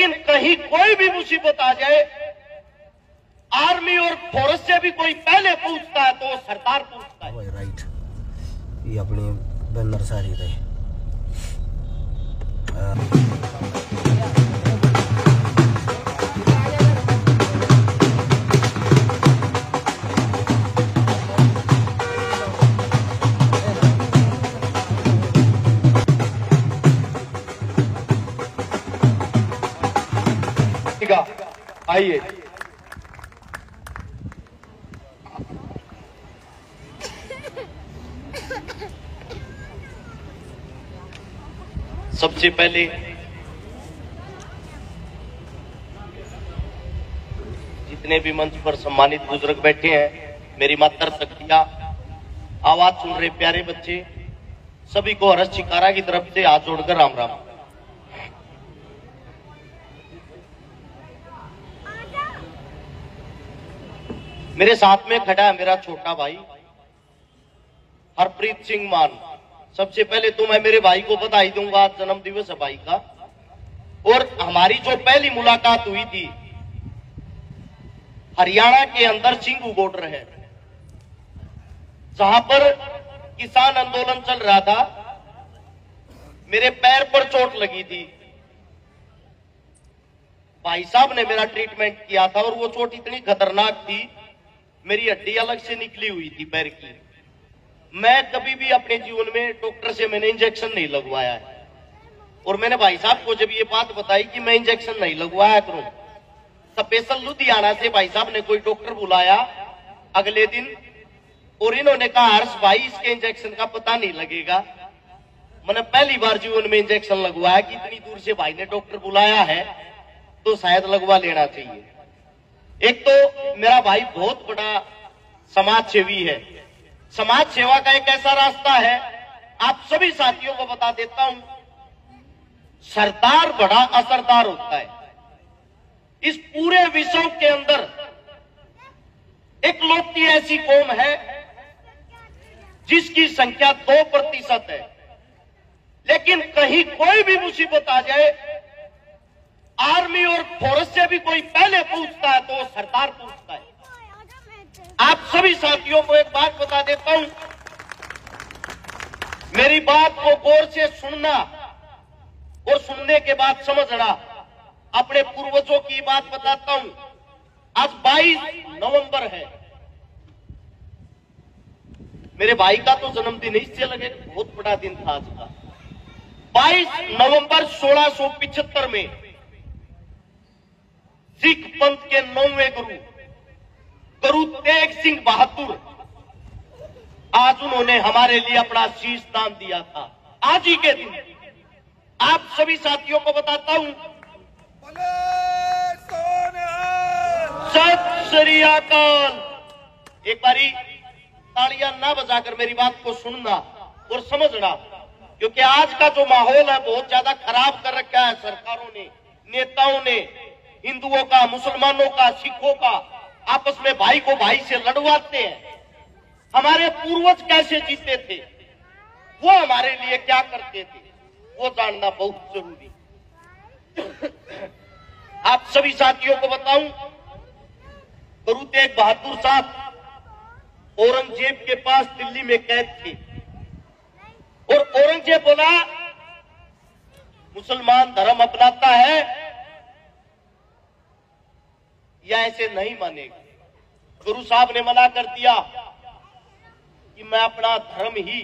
लेकिन कहीं कोई भी मुसीबत आ जाए, आर्मी और फौज से भी कोई पहले पूछता है तो सरदार पूछता है। राइट, ये अपनी बैनर सारी थे। आइए, सबसे पहले जितने भी मंच पर सम्मानित बुजुर्ग बैठे हैं, मेरी मातर शक्तियां, आवाज सुन रहे प्यारे बच्चे, सभी को हर्ष शिकारा की तरफ से हाथ जोड़कर राम राम। मेरे साथ में खड़ा है मेरा छोटा भाई हरप्रीत सिंह मान। सबसे पहले तो मैं मेरे भाई को बधाई दूंगा, आज जन्म दिवस है भाई का। और हमारी जो पहली मुलाकात हुई थी, हरियाणा के अंदर सिंघू बॉर्डर है, जहां पर किसान आंदोलन चल रहा था, मेरे पैर पर चोट लगी थी। भाई साहब ने मेरा ट्रीटमेंट किया था और वो चोट इतनी खतरनाक थी, मेरी हड्डी अलग से निकली हुई थी पैर की। मैं कभी भी अपने जीवन में डॉक्टर से मैंने इंजेक्शन नहीं लगवाया है। और मैंने भाई साहब को जब ये बात बताई कि मैं इंजेक्शन नहीं लगवाया करूं, स्पेशल लुधियाना से भाई साहब ने कोई डॉक्टर बुलाया अगले दिन, और इन्होंने कहा हर्ष भाई इसके इंजेक्शन का पता नहीं लगेगा। मैंने पहली बार जीवन में इंजेक्शन लगवाया कि इतनी दूर से भाई ने डॉक्टर बुलाया है तो शायद लगवा लेना चाहिए। एक तो मेरा भाई बहुत बड़ा समाज सेवी है। समाज सेवा का एक ऐसा रास्ता है, आप सभी साथियों को बता देता हूं, सरदार बड़ा असरदार होता है। इस पूरे विश्व के अंदर इकलौती ऐसी कौम है जिसकी संख्या 2% है, लेकिन कहीं कोई भी मुसीबत आ जाए, आर्मी और फौज से भी कोई पहले पूछता है तो सरदार पूछता है। आप सभी साथियों को एक बात बता देता हूं, मेरी बात को गौर से सुनना और सुनने के बाद समझना। अपने पूर्वजों की बात बताता हूं, आज 22 नवंबर है, मेरे भाई का तो जन्मदिन इससे लगे बहुत बड़ा दिन था आज का। 22 नवंबर 1675 में सिख पंथ के 9वें गुरु तेग सिंह बहादुर, आज उन्होंने हमारे लिए अपना शीश दान दिया था। आज ही के दिन आप सभी साथियों को बताता हूं, सत श्री अकाल। एक बारी तालियां ना बजाकर मेरी बात को सुनना और समझना, क्योंकि आज का जो माहौल है बहुत ज्यादा खराब कर रखा है सरकारों ने, नेताओं ने, हिंदुओं का, मुसलमानों का, सिखों का, आपस में भाई को भाई से लड़वाते हैं। हमारे पूर्वज कैसे जीते थे, वो हमारे लिए क्या करते थे, वो जानना बहुत जरूरी। आप सभी साथियों को बताऊं, गुरु तेग बहादुर साहब औरंगजेब के पास दिल्ली में कैद थे, और औरंगजेब बोला मुसलमान धर्म अपनाता है या ऐसे नहीं मानेगा। गुरु साहब ने मना कर दिया कि मैं अपना धर्म ही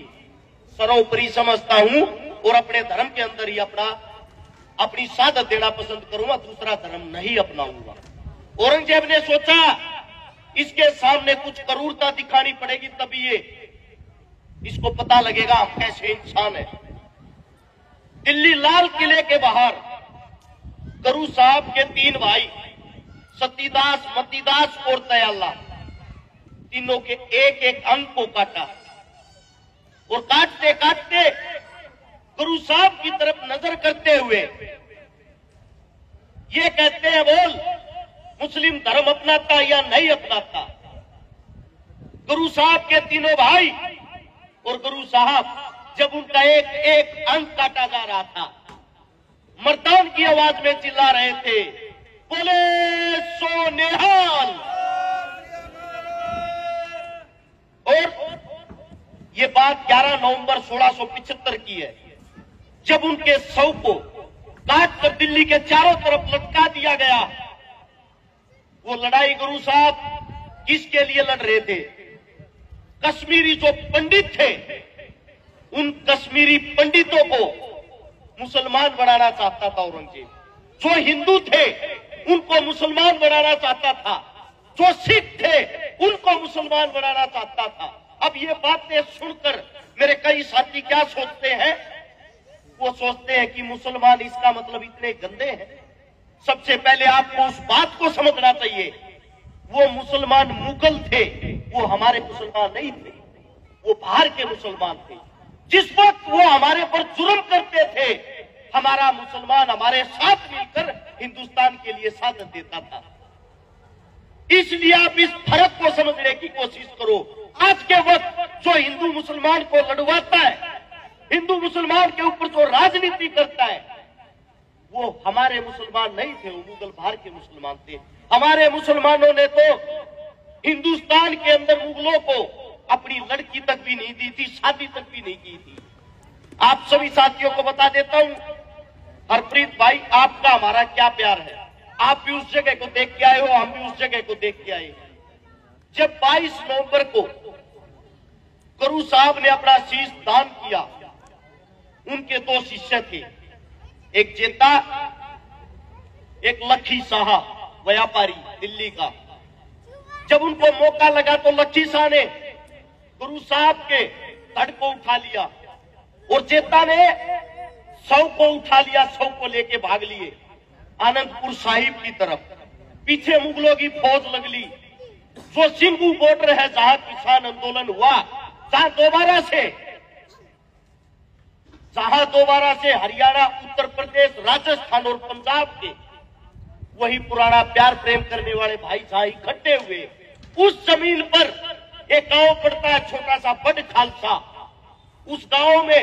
सर्वोपरि समझता हूं और अपने धर्म के अंदर ही अपनी शहादत देना पसंद करूंगा, दूसरा धर्म नहीं अपनाऊंगा। औरंगजेब ने सोचा इसके सामने कुछ क्रूरता दिखानी पड़ेगी, तभी ये इसको पता लगेगा हम कैसे इंसान है। दिल्ली लाल किले के बाहर गुरु साहब के 3 भाई सतीदास, मतीदास और दयाला, तीनों के एक एक अंग को काटा, और काटते काटते गुरु साहब की तरफ नजर करते हुए ये कहते हैं, बोल मुस्लिम धर्म अपनाता या नहीं अपनाता। गुरु साहब के तीनों भाई और गुरु साहब जब उनका एक एक अंग काटा जा रहा था, मर्दान की आवाज में चिल्ला रहे थे, बोले सो निहाल। और ये बात 11 नवंबर 1675 की है, जब उनके शव को काट कर दिल्ली के चारों तरफ लटका दिया गया। वो लड़ाई गुरु साहब किसके लिए लड़ रहे थे? कश्मीरी जो पंडित थे, उन कश्मीरी पंडितों को मुसलमान बनाना चाहता था औरंगजेब। जो हिंदू थे उनको मुसलमान बनाना चाहता था, जो सिख थे उनको मुसलमान बनाना चाहता था। अब ये बातें सुनकर मेरे कई साथी क्या सोचते हैं? वो सोचते हैं कि मुसलमान इसका मतलब इतने गंदे हैं। सबसे पहले आपको उस बात को समझना चाहिए, वो मुसलमान मुगल थे, वो हमारे मुसलमान नहीं थे, वो बाहर के मुसलमान थे। जिस वक्त वो हमारे पर जुर्म करते थे, हमारा मुसलमान हमारे साथ मिलकर हिंदुस्तान के लिए साथ देता था। इसलिए आप इस फर्क को समझने की कोशिश करो। आज के वक्त जो हिंदू मुसलमान को लड़वाता है, हिंदू मुसलमान के ऊपर जो राजनीति करता है, वो हमारे मुसलमान नहीं थे, वो मुगल बाहर के मुसलमान थे। हमारे मुसलमानों ने तो हिंदुस्तान के अंदर मुगलों को अपनी लड़की तक भी नहीं दी थी, शादी तक भी नहीं की थी। आप सभी साथियों को बता देता हूं, हरप्रीत भाई, आपका हमारा क्या प्यार है। आप भी उस जगह को देख के आए हो, हम भी उस जगह को देख के आए। जब 22 नवंबर को गुरु साहब ने अपना शीश दान किया, उनके 2 शिष्य थे, एक जेता, एक लखी शाह, व्यापारी दिल्ली का। जब उनको मौका लगा तो लखी शाह ने गुरु साहब के धड़ को उठा लिया और जेता ने शव को उठा लिया, शव को लेके भाग लिए आनंदपुर साहिब की तरफ। पीछे मुगलों की फौज लगली। जो सिंघू बॉर्डर है, जहां किसान आंदोलन हुआ, जहां दोबारा से हरियाणा, उत्तर प्रदेश, राजस्थान और पंजाब के वही पुराना प्यार प्रेम करने वाले भाई जहां इकट्ठे हुए, उस जमीन पर एक गांव पड़ता है छोटा सा, बड़ खालसा। उस गांव में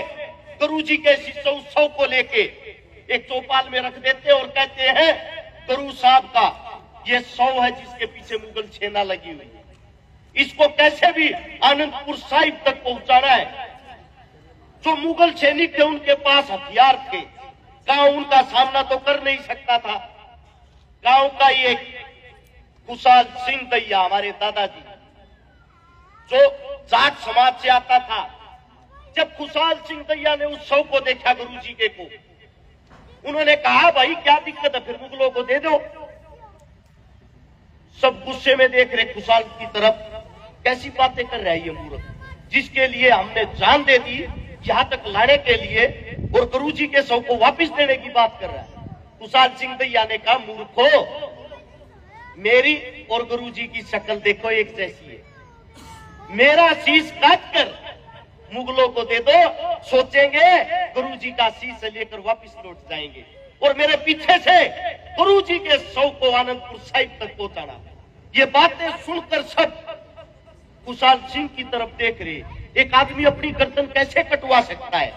गुरुजी के शिष्य उत्सव को लेके एक चौपाल में रख देते और कहते हैं, गुरु साहब का ये शव है जिसके पीछे मुगल सेना लगी हुई है, इसको कैसे भी आनंदपुर साहिब तक पहुंचाना है। जो मुगल सैनिक थे उनके पास हथियार थे, गांव उनका सामना तो कर नहीं सकता था। गांव का ये खुशाल सिंह दैया, हमारे दादाजी, जो जाट समाज से आता था, जब खुशाल सिंह दैया ने उस शव को देखा गुरुजी के को, उन्होंने कहा, भाई क्या दिक्कत है, फिर मुगलों को दे दो। सब गुस्से में देख रहे खुशाल की तरफ, कैसी बातें कर रहा है ये मूर्ख, जिसके लिए हमने जान दे दी यहां तक लाने के लिए, और गुरुजी के शव को वापस देने की बात कर रहा है। खुशाल सिंह दैया ने कहा, मूर्खो, मेरी और गुरुजी की शक्ल देखो एक जैसी है, मेरा शीश काट कर मुगलों को दे दो, सोचेंगे गुरुजी का शीश लेकर वापस लौट जाएंगे, और मेरे पीछे से गुरुजी के शव को आनंदपुर साहिब तक पहुंचाना। ये बातें सुनकर सब खुशाल सिंह की तरफ देख रहे। एक आदमी अपनी गर्दन कैसे कटवा सकता है?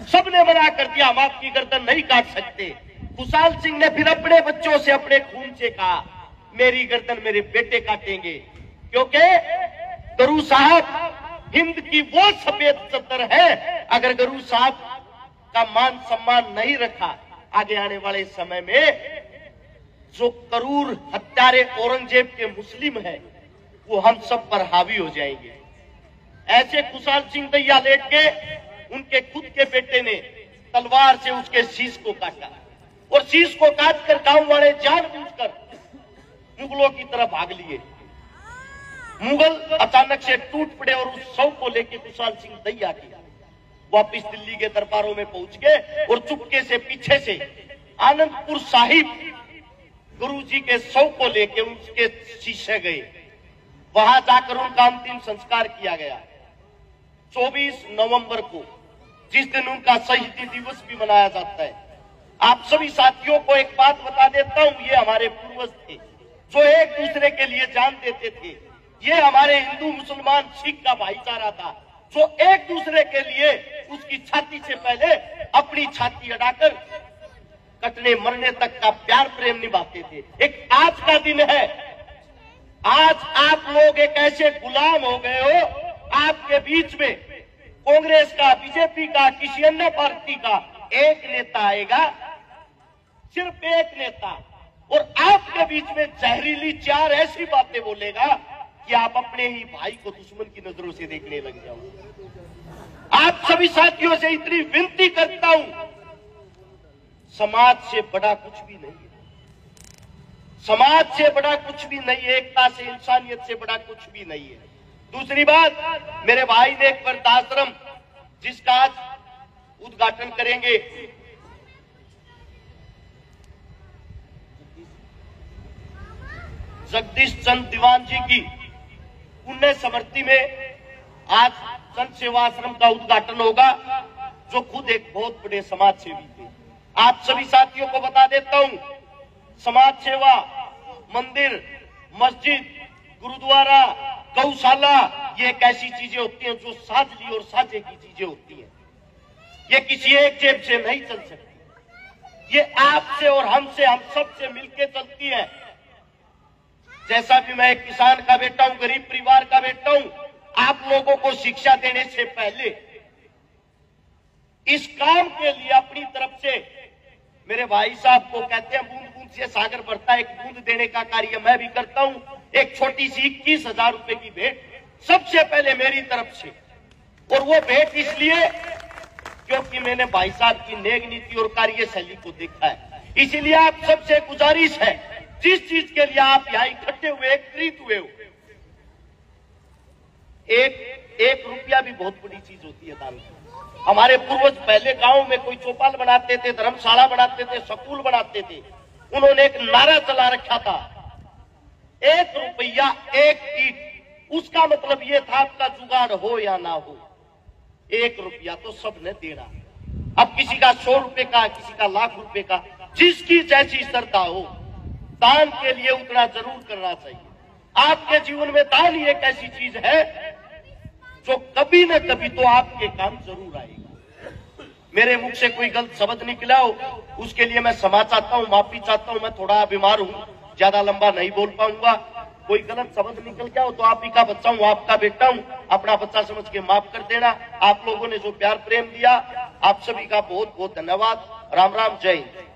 सबने मना कर दिया, हम आपकी गर्दन नहीं काट सकते। खुशाल सिंह ने फिर अपने बच्चों से, अपने खून से कहा, मेरी गर्दन मेरे बेटे काटेंगे, क्योंकि गुरु साहब हिंद की वो सफेद चद्दर है, अगर गुरु साहब का मान सम्मान नहीं रखा, आगे आने वाले समय में जो करूर हत्यारे औरंगजेब के मुस्लिम है, वो हम सब पर हावी हो जाएंगे। ऐसे खुशाल सिंह दैया लेट के उनके खुद के बेटे ने तलवार से उसके शीश को काटा, और शीश को काटकर गांव वाले जानबूझकर मुगलों की तरफ भाग लिए। मुगल अचानक से टूट पड़े और उस शव को लेकर खुशाल सिंह दैया की वापिस दिल्ली के दरबारों में पहुंच गए, और चुपके से पीछे से आनंदपुर साहिब गुरुजी के शव को लेकर उसके शीशे गए। वहां जाकर उनका अंतिम संस्कार किया गया 24 नवंबर को, जिस दिन उनका शहीदी दिवस भी मनाया जाता है। आप सभी साथियों को एक बात बता देता हूं, ये हमारे पूर्वज थे जो एक दूसरे के लिए जान देते थे। ये हमारे हिंदू मुसलमान सिख का भाईचारा था, जो एक दूसरे के लिए उसकी छाती से पहले अपनी छाती अड़ाकर कटने मरने तक का प्यार प्रेम निभाते थे। एक आज का दिन है, आज आप लोग एक ऐसे गुलाम हो गए हो, आपके बीच में कांग्रेस का, बीजेपी का, किसी अन्य पार्टी का एक नेता आएगा, सिर्फ एक नेता, और आपके बीच में जहरीली चार ऐसी बातें बोलेगा कि आप अपने ही भाई को दुश्मन की नजरों से देखने लग जाओगे। आप सभी साथियों से इतनी विनती करता हूं, समाज से बड़ा कुछ भी नहीं है, समाज से बड़ा कुछ भी नहीं है, एकता से, इंसानियत से बड़ा कुछ भी नहीं है। दूसरी बात, मेरे भाई ने एक वृद्धाश्रम जिसका आज उद्घाटन करेंगे, जगदीश चंद्र दीवान जी की पुण्य स्मृति में आज संत सेवा आश्रम का उद्घाटन होगा, जो खुद एक बहुत बड़े समाज सेवी थे। आप सभी साथियों को बता देता हूं, समाज सेवा, मंदिर, मस्जिद, गुरुद्वारा, गौशाला, ये एक ऐसी चीजें होती हैं जो साझली और साझे की चीजें होती हैं। ये किसी एक जेब से नहीं चल सकती, ये आपसे और हमसे, हम सब से मिलकर चलती है। जैसा भी मैं एक किसान का बेटा हूं, गरीब परिवार का बेटा हूं, आप लोगों को शिक्षा देने से पहले इस काम के लिए अपनी तरफ से, मेरे भाई साहब को कहते हैं बूंद बूंद से सागर बढ़ता है, एक बूंद देने का कार्य मैं भी करता हूं। एक छोटी सी 21,000 रुपए की भेंट सबसे पहले मेरी तरफ से, और वो भेंट इसलिए क्योंकि मैंने भाई साहब की नेक नीति और कार्यशैली को देखा है। इसीलिए आप सबसे गुजारिश है, जिस चीज के लिए आप यहां इकट्ठे हुए, एकत्रित हुए हो, एक रुपया भी बहुत बड़ी चीज होती है दान। हमारे पूर्वज पहले गांव में कोई चौपाल बनाते थे, धर्मशाला बनाते थे, स्कूल बनाते थे, उन्होंने एक नारा चला रखा था, 1 रुपया 1 ईंट। उसका मतलब ये था आपका जुगाड़ हो या ना हो, 1 रुपया तो सबने देना। अब किसी का 100 रुपए का, किसी का लाख रुपए का, जिसकी जैसी श्रद्धा हो, दान के लिए उतना जरूर करना चाहिए। आपके जीवन में दान ही एक ऐसी चीज है जो कभी न कभी तो आपके काम जरूर आएगा। मेरे मुख से कोई गलत शब्द निकला हो, उसके लिए मैं क्षमा चाहता हूं, माफी चाहता हूं। मैं थोड़ा बीमार हूं, ज्यादा लंबा नहीं बोल पाऊंगा। कोई गलत शब्द निकल गया हो तो आप ही का बच्चा हूं, आपका बेटा हूं, अपना बच्चा समझ के माफ कर देना। आप लोगों ने जो प्यार प्रेम दिया, आप सभी का बहुत बहुत धन्यवाद। राम राम, जय हिंद।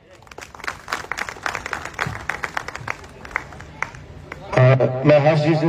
मैं हर्ष जी से